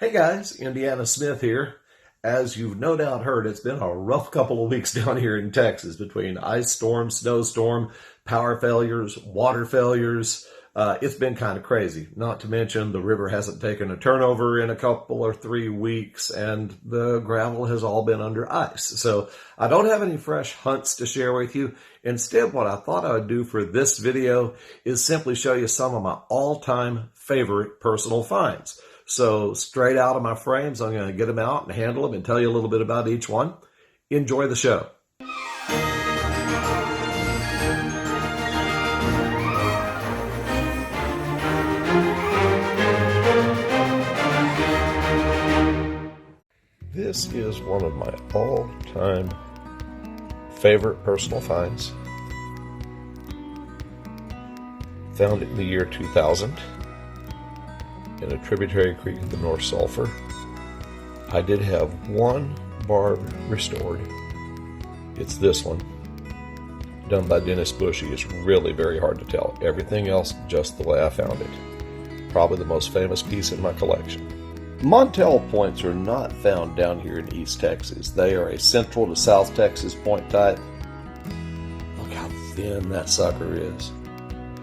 Hey guys, Indiana Smith here. As you've no doubt heard, it's been a rough couple of weeks down here in Texas between ice storm, snowstorm, power failures, water failures. It's been kind of crazy. Not to mention the river hasn't taken a turnover in a couple or 3 weeks and the gravel has all been under ice. So I don't have any fresh hunts to share with you. Instead, what I thought I would do for this video is simply show you some of my all-time favorite personal finds. So straight out of my frames, I'm going to get them out and handle them and tell you a little bit about each one. Enjoy the show. This is one of my all-time favorite personal finds. Found it in the year 2000. In a tributary creek of the North Sulphur. I did have one barb restored. It's this one, done by Dennis Bushy. It's really very hard to tell. Everything else just the way I found it. Probably the most famous piece in my collection. Montel points are not found down here in East Texas. They are a Central to South Texas point type. Look how thin that sucker is.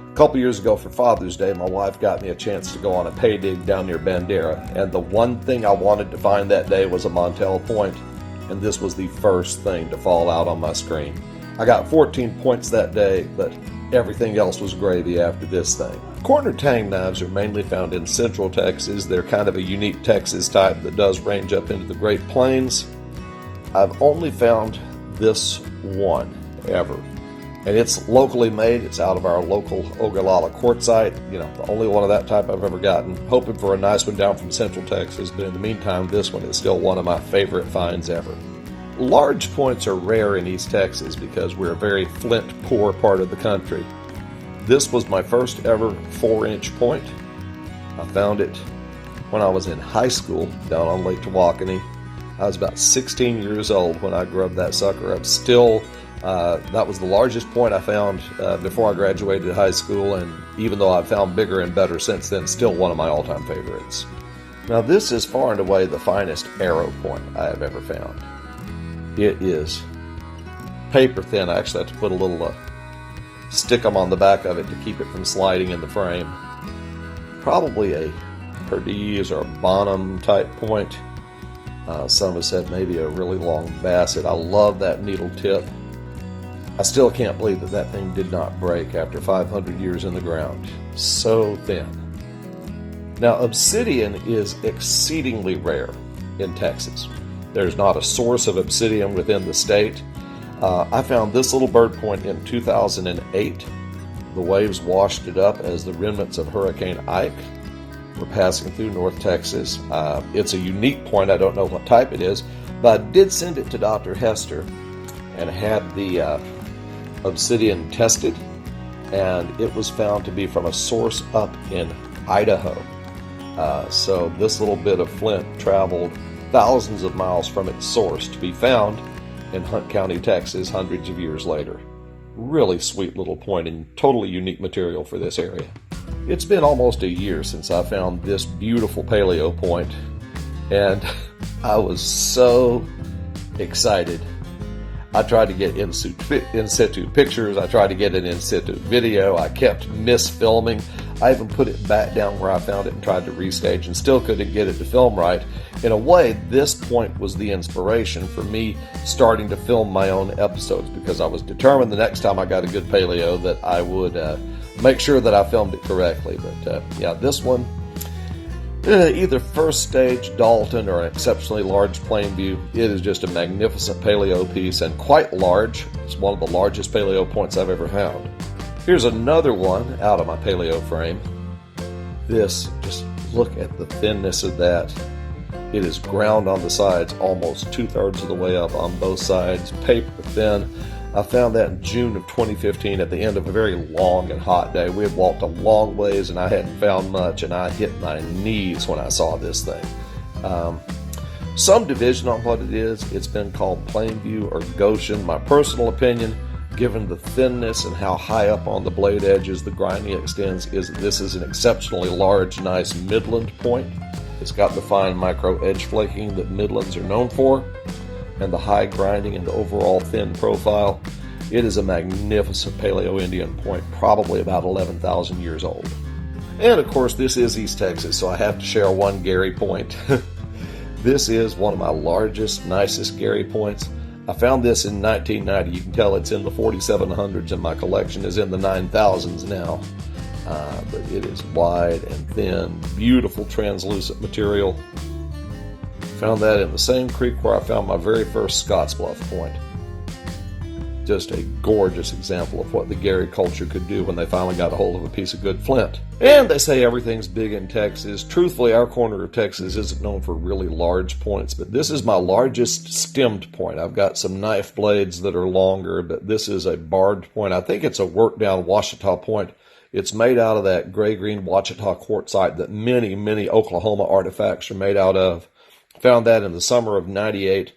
A couple years ago for Father's Day, my wife got me a chance to go on a pay dig down near Bandera, and the one thing I wanted to find that day was a Montel point, and this was the first thing to fall out on my screen. I got 14 points that day, but everything else was gravy after this thing. Corner tang knives are mainly found in Central Texas. They're kind of a unique Texas type that does range up into the Great Plains. I've only found this one ever. And it's locally made. It's out of our local Ogallala quartzite. You know, the only one of that type I've ever gotten. Hoping for a nice one down from Central Texas, but in the meantime, this one is still one of my favorite finds ever. Large points are rare in East Texas because we're a very flint-poor part of the country. This was my first ever 4-inch point. I found it when I was in high school down on Lake Tawakoni. I was about 16 years old when I grubbed that sucker up. Still, that was the largest point I found before I graduated high school, and even though I've found bigger and better since then, still one of my all-time favorites. Now this is far and away the finest arrow point I have ever found. It is paper thin. I actually have to put a little stickum on the back of it to keep it from sliding in the frame. Probably a Perdiz or Bonham type point. Some have said maybe a really long Bassett. I love that needle tip. I still can't believe that that thing did not break after 500 years in the ground. So thin. Now, obsidian is exceedingly rare in Texas. There's not a source of obsidian within the state. I found this little bird point in 2008. The waves washed it up as the remnants of Hurricane Ike were passing through North Texas. It's a unique point. I don't know what type it is, but I did send it to Dr. Hester and had the obsidian tested, and it was found to be from a source up in Idaho. So this little bit of flint traveled thousands of miles from its source to be found in Hunt County, Texas, hundreds of years later. Really sweet little point and totally unique material for this area. It's been almost a year since I found this beautiful paleo point, and I was so excited. I tried to get in situ pictures. I tried to get an in situ video. I kept misfilming. I even put it back down where I found it and tried to restage and still couldn't get it to film right. In a way, this point was the inspiration for me starting to film my own episodes, because I was determined the next time I got a good paleo that I would make sure that I filmed it correctly. But yeah, this one, either first stage Dalton or an exceptionally large Plainview, it is just a magnificent paleo piece and quite large. It's one of the largest paleo points I've ever found. Here's another one out of my paleo frame. This, just look at the thinness of that. It is ground on the sides almost 2/3 of the way up on both sides, paper thin. I found that in June of 2015 at the end of a very long and hot day. We had walked a long ways and I hadn't found much, and I hit my knees when I saw this thing. Some division on what it is. It's been called Plainview or Goshen. My personal opinion, given the thinness and how high up on the blade edges the grinding extends, is that this is an exceptionally large, nice Midland point. It's got the fine micro edge flaking that Midlands are known for, and the high grinding and overall thin profile. It is a magnificent Paleo Indian point, probably about 11,000 years old. And of course, this is East Texas, so I have to share one Gary point. This is one of my largest, nicest Gary points. I found this in 1990. You can tell it's in the 4700s, and my collection is in the 9000s now. But it is wide and thin, beautiful translucent material. Found that in the same creek where I found my very first Scottsbluff point. Just a gorgeous example of what the Gary culture could do when they finally got a hold of a piece of good flint. And they say everything's big in Texas. Truthfully, our corner of Texas isn't known for really large points, but this is my largest stemmed point. I've got some knife blades that are longer, but this is a barbed point. I think it's a worked down Ouachita point. It's made out of that gray-green Ouachita quartzite that many, many Oklahoma artifacts are made out of. Found that in the summer of '98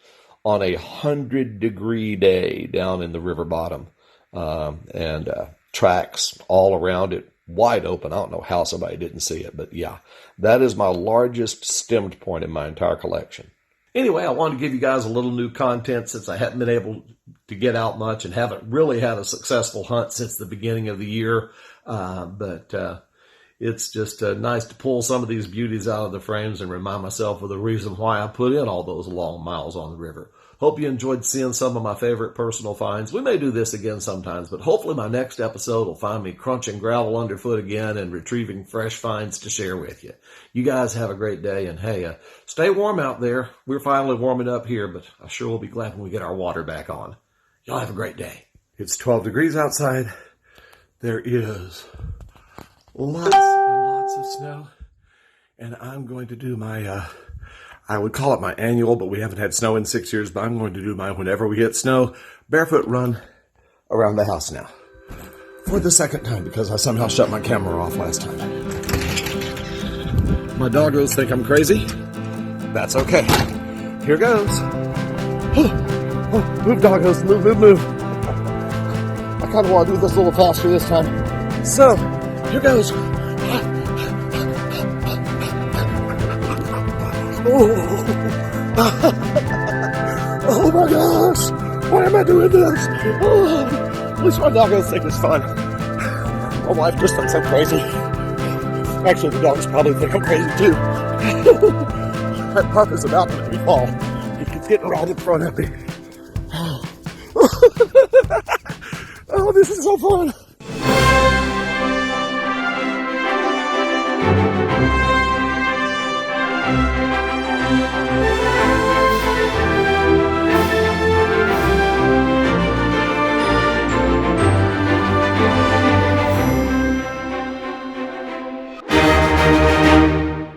on a 100-degree day down in the river bottom. And tracks all around it, wide open. I don't know how somebody didn't see it, but yeah, that is my largest stemmed point in my entire collection. Anyway, I wanted to give you guys a little new content since I hadn't been able to get out much and haven't really had a successful hunt since the beginning of the year. But it's just nice to pull some of these beauties out of the frames and remind myself of the reason why I put in all those long miles on the river. Hope you enjoyed seeing some of my favorite personal finds. We may do this again sometimes, but hopefully my next episode will find me crunching gravel underfoot again and retrieving fresh finds to share with you. You guys have a great day, and hey, stay warm out there. We're finally warming up here, but I sure will be glad when we get our water back on. Y'all have a great day. It's 12 degrees outside. There is lots and lots of snow, and I'm going to do my, I would call it my annual, but we haven't had snow in 6 years, but I'm going to do my whenever we get snow, barefoot run around the house now. For the second time, because I somehow shut my camera off last time. My doggos think I'm crazy. That's okay. Here goes. Move, doggos, move, move, move. I kind of want to do this a little faster this time. So, here goes. Oh my gosh! Why am I doing this? At least my doggos think it's fun. My wife just thinks I'm crazy. Actually, the dogs probably think I'm crazy too. That pup is about to make me fall. He's getting right in front of me. Oh, this is so fun!